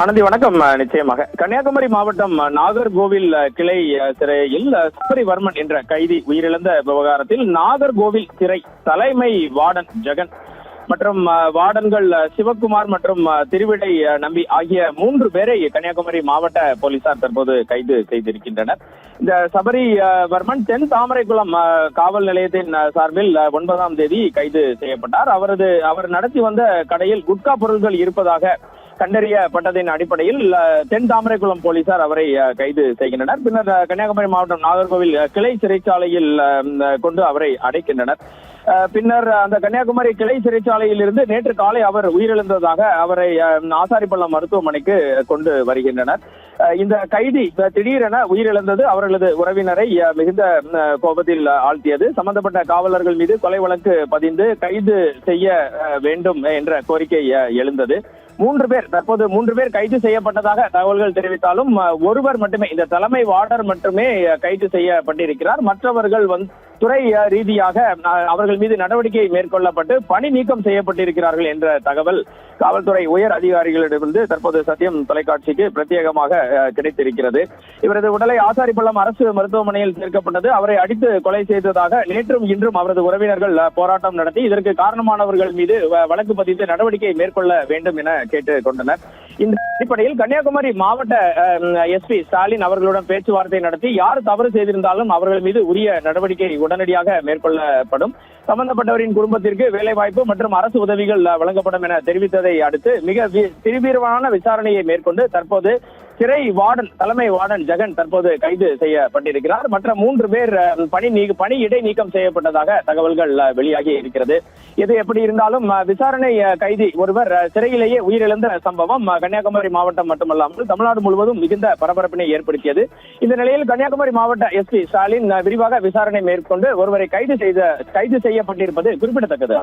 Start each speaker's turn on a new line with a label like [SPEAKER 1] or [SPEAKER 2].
[SPEAKER 1] ஆனந்தி வணக்கம். நிச்சயமாக கன்னியாகுமரி மாவட்டம் நாகர்கோவில் கிளை சிறையில் சபரிவர்மன் என்ற கைதி உயிரிழந்த விவகாரத்தில் நாகர்கோவில் சிறை தலைமை வார்டன் ஜெகன் மற்றும் வார்டன்கள் சிவக்குமார் மற்றும் திருவிடை நம்பி ஆகிய 3 பேரை கன்னியாகுமரி மாவட்ட போலீசார் தற்போது கைது செய்திருக்கின்றனர். இந்த சபரிவர்மன் தென் தாமரைக்குளம் காவல் நிலையத்தின் சார்பில் 9ஆம் தேதி கைது செய்யப்பட்டார். அவர் நடத்தி வந்த கடையில் குட்கா பொருட்கள் இருப்பதாக கண்டறியப்பட்டதின் அடிப்படையில் தென் தாமரைக்குளம் போலீசார் அவரை கைது செய்கின்றனர். பின்னர் கன்னியாகுமரி மாவட்டம் நாகர்கோவில் கிளை சிறைச்சாலையில் கொண்டு அவரை அடைக்கின்றனர். பின்னர் அந்த கன்னியாகுமரி கிளை சிறைச்சாலையில் இருந்து நேற்று காலை அவர் உயிரிழந்ததாக அவரை ஆசாரிப்பள்ளம் மருத்துவமனைக்கு கொண்டு வருகின்றனர். இந்த கைதி திடீரென உயிரிழந்தது அவர்களது உறவினரை மிகுந்த கோபத்தில் ஆழ்த்தியது. சம்பந்தப்பட்ட காவலர்கள் மீது கொலை வழக்கு பதிந்து கைது செய்ய வேண்டும் என்ற கோரிக்கை எழுந்தது. 3 பேர் கைது செய்யப்பட்டதாக தகவல்கள் தெரிவித்தாலும் ஒருவர் மட்டுமே, இந்த தலைமை வார்டர் மட்டுமே கைது செய்யப்பட்டிருக்கிறார். மற்றவர்கள் துறை ரீதியாக அவர்கள் மீது நடவடிக்கை மேற்கொள்ளப்பட்டு பணி நீக்கம் செய்யப்பட்டிருக்கிறார்கள் என்ற தகவல் காவல்துறை உயர் அதிகாரிகளிடமிருந்து தற்போது சத்தியம் தொலைக்காட்சிக்கு பிரத்யேகமாக கிடைத்திருக்கிறது. இவரது உடலை ஆசாரிப்பள்ளம் அரசு மருத்துவமனையில் சேர்க்கப்பட்டது. அவரை அடித்து கொலை செய்ததாக நேற்றும் இன்றும் அவரது உறவினர்கள் போராட்டம் நடத்தி இதற்கு காரணமானவர்கள் மீது வழக்கு பதிந்து நடவடிக்கை மேற்கொள்ள வேண்டும் என கேட்டுக் கொண்டனர். இந்த அடிப்படையில் கன்னியாகுமரி மாவட்ட எஸ்பி ஸ்டாலின் அவர்களுடன் பேச்சுவார்த்தை நடத்தி யார் தவறு செய்திருந்தாலும் அவர்கள் மீது உரிய நடவடிக்கை உடனடியாக மேற்கொள்ளப்படும், சம்பந்தப்பட்டவரின் குடும்பத்திற்கு வேலைவாய்ப்பு மற்றும் அரசு உதவிகள் வழங்கப்படும் என தெரிவித்ததை அடுத்து மிக தீவிரமான விசாரணையை மேற்கொண்டு தற்போது சிறை வார்டன் தலைமை வார்டன் ஜெகன் தற்போது கைது செய்யப்பட்டிருக்கிறார். மற்ற 3 பேர் பணி இடை நீக்கம் செய்யப்பட்டதாக தகவல்கள் வெளியாகி இருக்கிறது. எது எப்படி இருந்தாலும் விசாரணை கைதி ஒருவர் சிறையிலேயே உயிரிழந்த சம்பவம் கன்னியாகுமரி மாவட்டம் மட்டுமல்லாமல் தமிழ்நாடு முழுவதும் மிகுந்த பரபரப்பினை ஏற்படுத்தியது. இந்த நிலையில் கன்னியாகுமரி மாவட்ட எஸ்பி ஸ்டாலின் விரிவாக விசாரணை மேற்கொண்டு ஒருவரை கைது செய்யப்பட்டிருப்பது குறிப்பிடத்தக்கது.